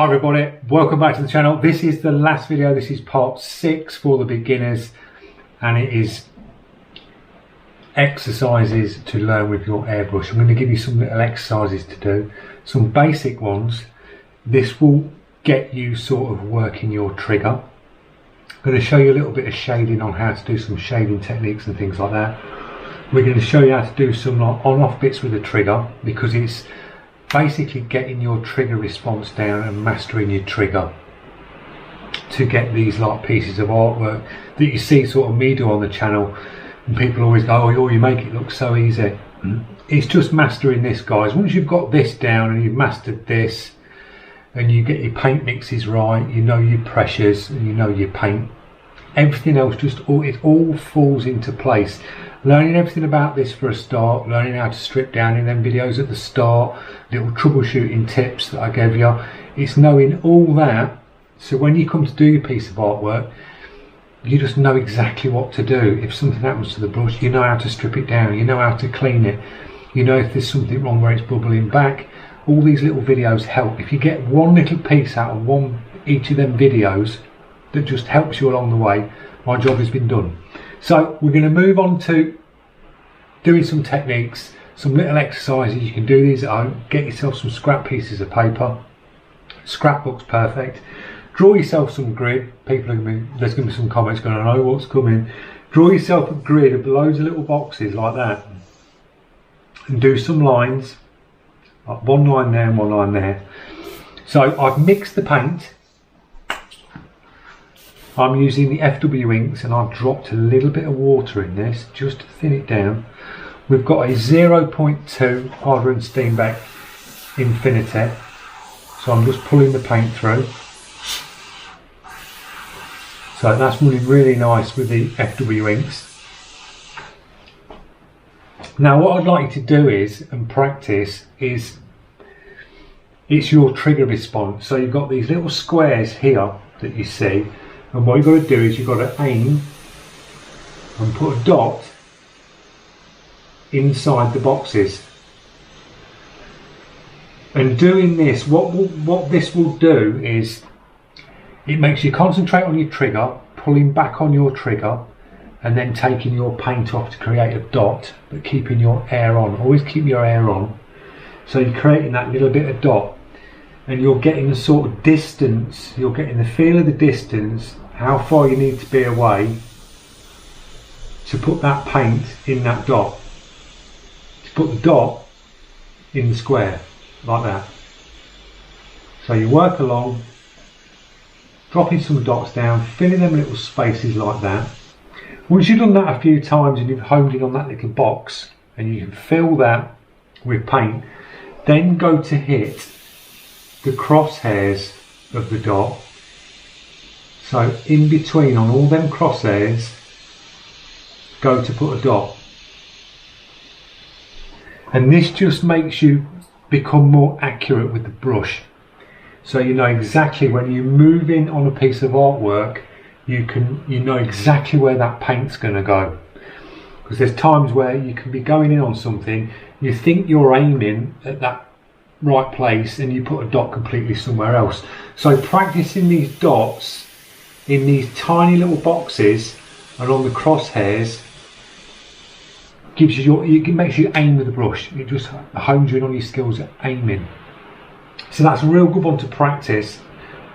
Hi everybody, welcome back to the channel. This is the last video. This is part 6 for the beginners, and it is exercises to learn with your airbrush. I'm going to give you some little exercises to do, some basic ones. This will get you sort of working your trigger. I'm going to show you a little bit of shading on how to do some shading techniques and things like that. We're going to show you how to do some like on-off bits with the trigger, because it's basically getting your trigger response down and mastering your trigger to get these like pieces of artwork that you see sort of me do on the channel, and people always go, oh, you make it look so easy. It's just mastering this, guys. Once you've got this down and you've mastered this and you get your paint mixes right, you know your pressures and you know your paint, everything else it all falls into place. Learning everything about this for a start, learning how to strip down in them videos at the start, little troubleshooting tips that I gave you, it's knowing all that, so when you come to do your piece of artwork, you just know exactly what to do. If something happens to the brush, you know how to strip it down, you know how to clean it, you know if there's something wrong where it's bubbling back. All these little videos help. If you get one little piece out of each of them videos that just helps you along the way, my job has been done. So we're going to move on to doing some techniques, some little exercises. You can do these at home. Get yourself some scrap pieces of paper. Scrapbook's perfect. Draw yourself some grid. There's going to be some comments going, I know what's coming. Draw yourself a grid of loads of little boxes like that, and do some lines, like one line there and one line there. So I've mixed the paint. I'm using the FW inks, and I've dropped a little bit of water in this just to thin it down. We've got a 0.2 Harder and Steenbeck Infinity, so I'm just pulling the paint through. So that's running really nice with the FW inks. Now what I'd like you to do and practice is, it's your trigger response. So you've got these little squares here that you see, and what you've got to do is you've got to aim and put a dot inside the boxes. And doing this, what this will do is, it makes you concentrate on your trigger, pulling back on your trigger, and then taking your paint off to create a dot, but keeping your air on. Always keep your air on. So you're creating that little bit of dot, and you're getting the sort of distance, you're getting the feel of the distance, how far you need to be away to put that paint in that dot, to put the dot in the square, like that. So you work along, dropping some dots down, filling them little spaces like that. Once you've done that a few times and you've honed in on that little box and you can fill that with paint, then go to hit the crosshairs of the dot. So in between on all them crosshairs, go to put a dot. And this just makes you become more accurate with the brush. So you know exactly when you move in on a piece of artwork, you know exactly where that paint's going to go. Because there's times where you can be going in on something, you think you're aiming at that right place and you put a dot completely somewhere else. So practicing these dots in these tiny little boxes and on the crosshairs it makes you aim with the brush. It just hones you in on your skills at aiming. So that's a real good one to practice.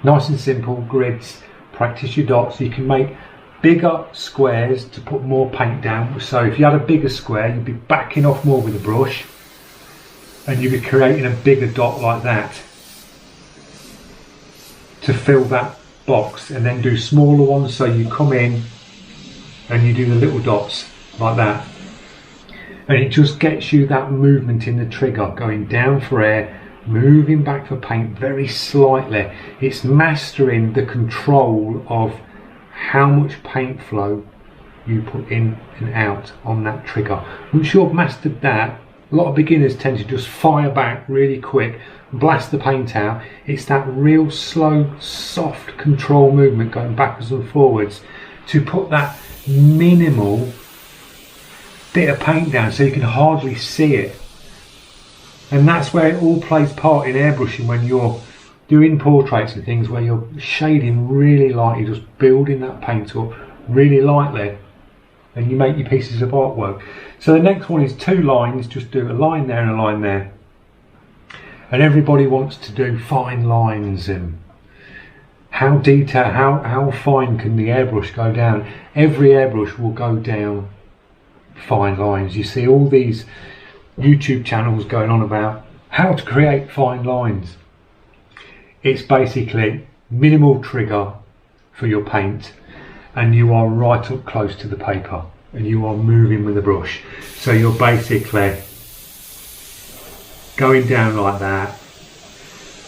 Nice and simple grids. Practice your dots. You can make bigger squares to put more paint down. So if you had a bigger square, you'd be backing off more with the brush, and you'd be creating a bigger dot like that to fill that box, and then do smaller ones. So you come in and you do the little dots like that, and it just gets you that movement in the trigger, going down for air, moving back for paint very slightly. It's mastering the control of how much paint flow you put in and out on that trigger. Once you've mastered that, a lot of beginners tend to just fire back really quick, blast the paint out. It's that real slow, soft control movement going backwards and forwards to put that minimal bit of paint down so you can hardly see it. And that's where it all plays part in airbrushing, when you're doing portraits and things where you're shading really lightly, just building that paint up really lightly, and you make your pieces of artwork. So the next one is 2 lines, just do a line there and a line there. And everybody wants to do fine lines, and how detailed, how fine can the airbrush go down? Every airbrush will go down fine lines. You see all these YouTube channels going on about how to create fine lines. It's basically minimal trigger for your paint, and you are right up close to the paper and you are moving with the brush. So you're basically going down like that,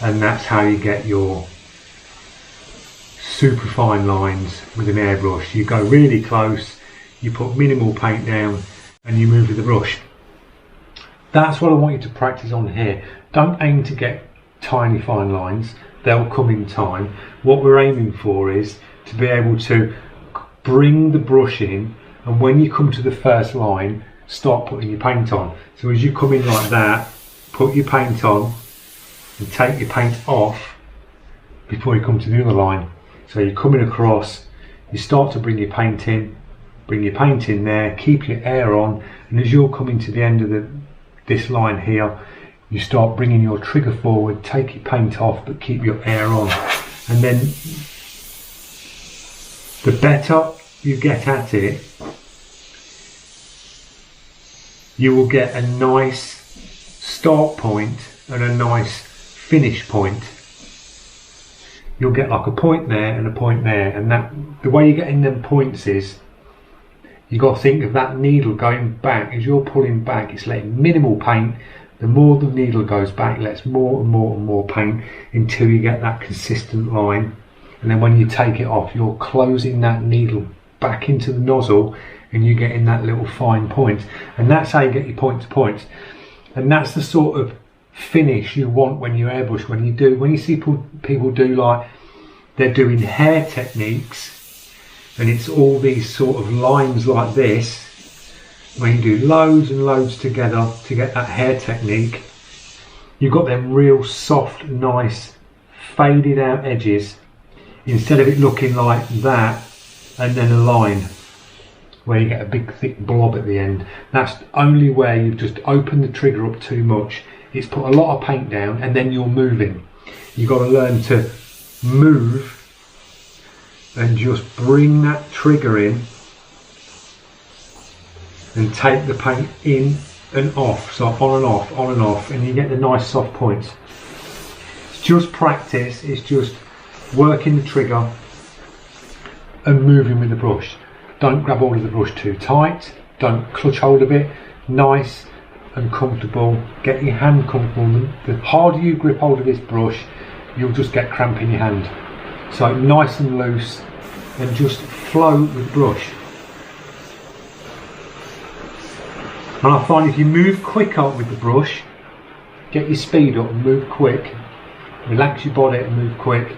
and that's how you get your super fine lines with an airbrush. You go really close, you put minimal paint down, and you move with the brush. That's what I want you to practice on here. Don't aim to get tiny fine lines, they'll come in time. What we're aiming for is to be able to bring the brush in, and when you come to the first line, start putting your paint on. So as you come in like that, put your paint on and take your paint off before you come to the other line. So you're coming across, you start to bring your paint in there, keep your air on, and as you're coming to the end of this line here, you start bringing your trigger forward, take your paint off, but keep your air on. And then the better you get at it, you will get a nice start point and a nice finish point. You'll get like a point there and a point there, and that the way you're getting them points is you got to think of that needle going back. As you're pulling back, it's letting minimal paint. The more the needle goes back, it lets more and more and more paint until you get that consistent line. And then when you take it off, you're closing that needle back into the nozzle, and you're getting that little fine point. And that's how you get your point to points. And that's the sort of finish you want when you airbrush. When you see people do, like they're doing hair techniques, and it's all these sort of lines like this. When you do loads and loads together to get that hair technique, you've got them real soft, nice, faded out edges, instead of it looking like that and then a line where you get a big thick blob at the end. That's only where you've just opened the trigger up too much. It's put a lot of paint down, and then you're moving. You've got to learn to move and just bring that trigger in and take the paint in and off, so on and off, on and off, and you get the nice soft points. It's just practice, it's just working the trigger and moving with the brush. Don't grab hold of the brush too tight, don't clutch hold of it. Nice and comfortable, get your hand comfortable. The harder you grip hold of this brush, you'll just get cramp in your hand. So nice and loose, and just flow with the brush. And I find if you move quicker with the brush, get your speed up and move quick, relax your body and move quick,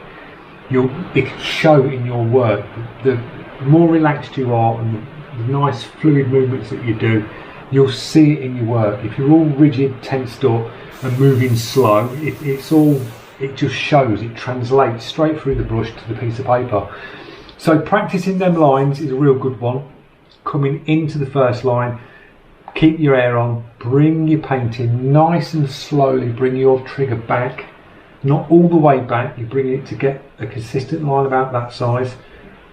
it can show in your work. The more relaxed you are and the nice fluid movements that you do, you'll see it in your work. If you're all rigid, tensed up and moving slow, it just shows, it translates straight through the brush to the piece of paper. So practicing them lines is a real good one. Coming into the first line, keep your air on, bring your paint in nice and slowly, bring your trigger back, not all the way back, you bring it to get a consistent line about that size,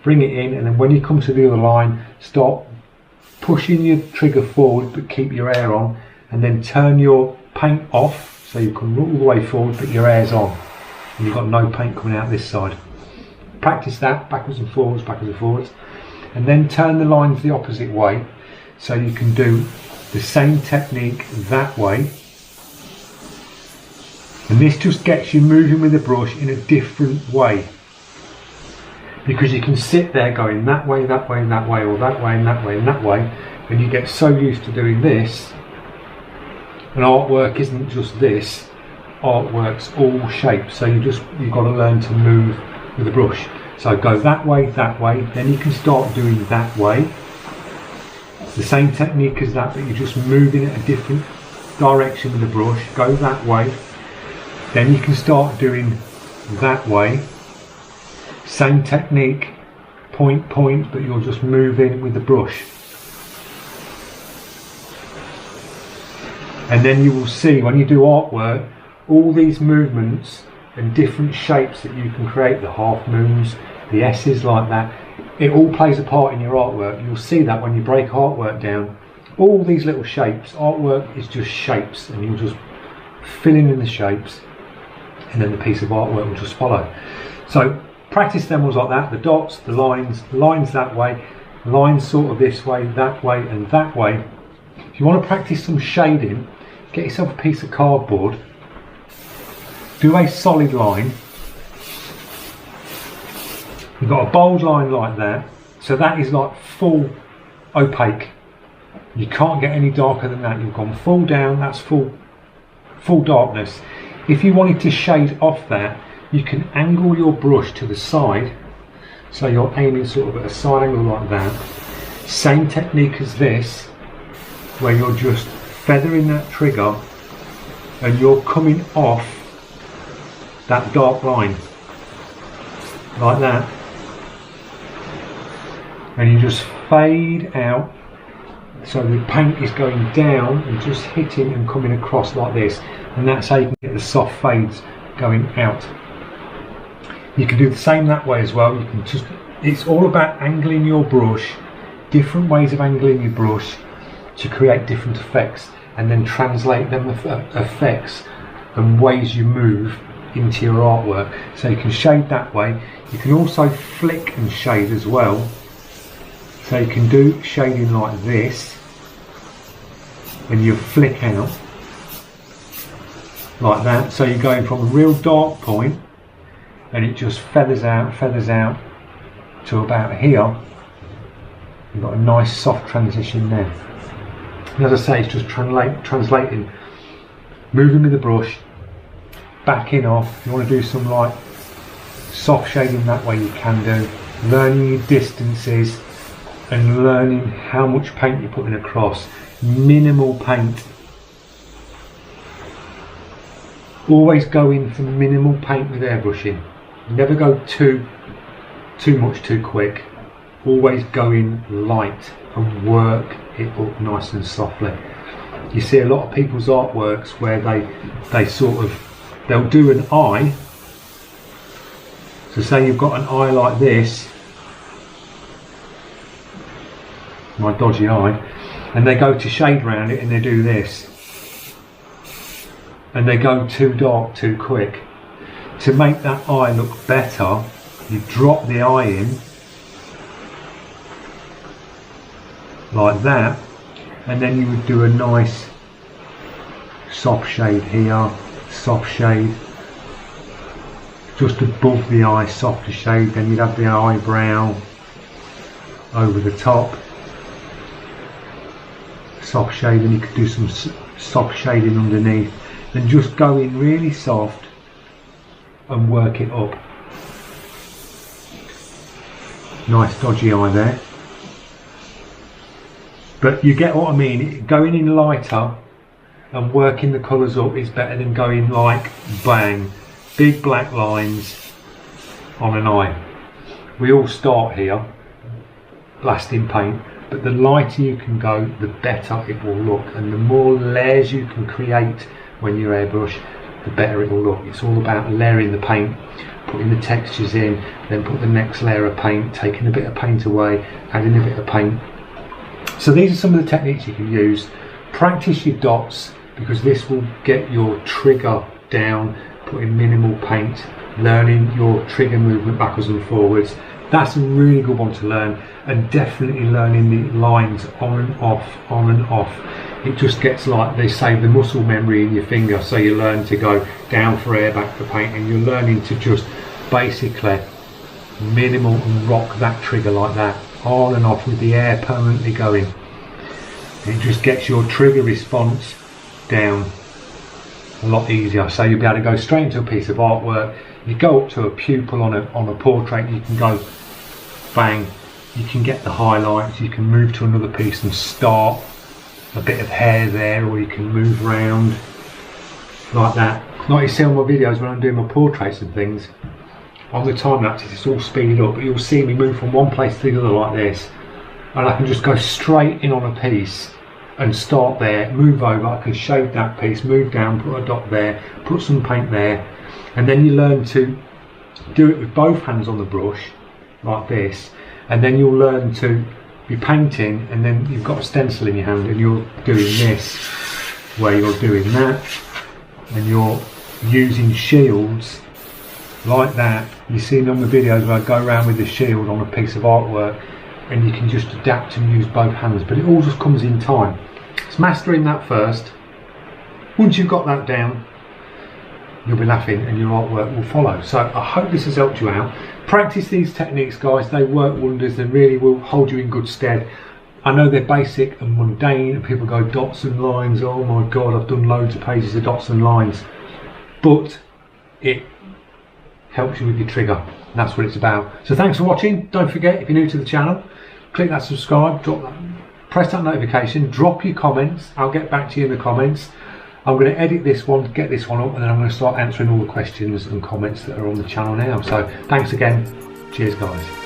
bring it in, and then when you come to the other line, start pushing your trigger forward but keep your air on, and then turn your paint off so you come all the way forward but your air's on and you've got no paint coming out this side. Practice that backwards and forwards, and then turn the lines the opposite way so you can do the same technique that way. And this just gets you moving with the brush in a different way, because you can sit there going that way, that way, and that way, or that way, and that way, and that way, and you get so used to doing this. And artwork isn't just this, artwork's all shapes, so you've got to learn to move with the brush. So go that way, then you can start doing that way. The same technique as that, but you're just moving it a different direction with the brush. Go that way. Then you can start doing that way. Same technique, point, point, but you're just moving with the brush. And then you will see when you do artwork, all these movements and different shapes that you can create, the half moons, the S's like that, it all plays a part in your artwork. You'll see that when you break artwork down, all these little shapes, artwork is just shapes, and you'll just fill in the shapes, and then the piece of artwork will just follow. So practice them ones like that, the dots, the lines that way, lines sort of this way, and that way. If you want to practice some shading, get yourself a piece of cardboard, do a solid line. You've got a bold line like that, so that is like full opaque. You can't get any darker than that. You've gone full down, that's full darkness. If you wanted to shade off that, you can angle your brush to the side, so you're aiming sort of at a side angle like that. Same technique as this, where you're just feathering that trigger and you're coming off that dark line like that, and you just fade out, so the paint is going down and just hitting and coming across like this, and that's how you can get the soft fades going out. You can do the same that way as well. You can just, it's all about angling your brush, different ways of angling your brush to create different effects, and then translate them effects and ways you move into your artwork. So you can shade that way. You can also flick and shade as well. So you can do shading like this, and you flick out like that. So you're going from a real dark point, and it just feathers out to about here. You've got a nice soft transition there. And as I say, it's just translating, moving with the brush, backing off. If you want to do some like soft shading that way, you can do. Learning your distances and learning how much paint you're putting across. Minimal paint. Always go in for minimal paint with airbrushing. Never go too much too quick. Always go in light and work it up nice and softly. You see a lot of people's artworks where they'll do an eye. So say you've got an eye like this, my dodgy eye, and they go to shade around it and they do this, and they go too dark too quick. To make that eye look better, you drop the eye in like that, and then you would do a nice soft shade here, soft shade just above the eye, softer shade. Then you'd have the eyebrow over the top, soft shade, and you could do some soft shading underneath, and just go in really soft and work it up. Nice dodgy eye there. But you get what I mean, going in lighter and working the colours up is better than going like bang, big black lines on an eye. We all start here, blasting paint, but the lighter you can go, the better it will look, and the more layers you can create when you airbrush, the better it will look. It's all about layering the paint, putting the textures in, then put the next layer of paint, taking a bit of paint away, adding a bit of paint. So these are some of the techniques you can use. Practice your dots, because this will get your trigger down, putting minimal paint, learning your trigger movement backwards and forwards. That's a really good one to learn, and definitely learning the lines on and off, on and off. It just gets, like they say, the muscle memory in your finger, so you learn to go down for air, back for paint, and you're learning to just basically minimal and rock that trigger like that, on and off with the air permanently going. It just gets your trigger response down a lot easier, so you'll be able to go straight into a piece of artwork. You go up to a pupil on a portrait, you can go bang, you can get the highlights, you can move to another piece and start a bit of hair there, or you can move around like that. Like you see on my videos when I'm doing my portraits and things, on the time lapses it's all speeded up, but you'll see me move from one place to the other like this, and I can just go straight in on a piece and start there, move over, I can shade that piece, move down, put a dot there, put some paint there, and then you learn to do it with both hands on the brush like this, and then you'll learn to be painting, and then you've got a stencil in your hand and you're doing this, where you're doing that, and you're using shields like that. You've seen on the videos where I go around with the shield on a piece of artwork, and you can just adapt and use both hands, but it all just comes in time. It's mastering that first. Once you've got that down, you'll be laughing and your artwork will follow. So I hope this has helped you out. Practice these techniques, guys. They work wonders. They really will hold you in good stead. I know they're basic and mundane, and people go dots and lines, oh my god, I've done loads of pages of dots and lines, but it helps you with your trigger, and that's what it's about. So thanks for watching. Don't forget, if you're new to the channel, click that subscribe, press that notification, drop your comments. I'll get back to you in the comments. I'm going to edit this one, get this one up, and then I'm going to start answering all the questions and comments that are on the channel now. So thanks again. Cheers, guys.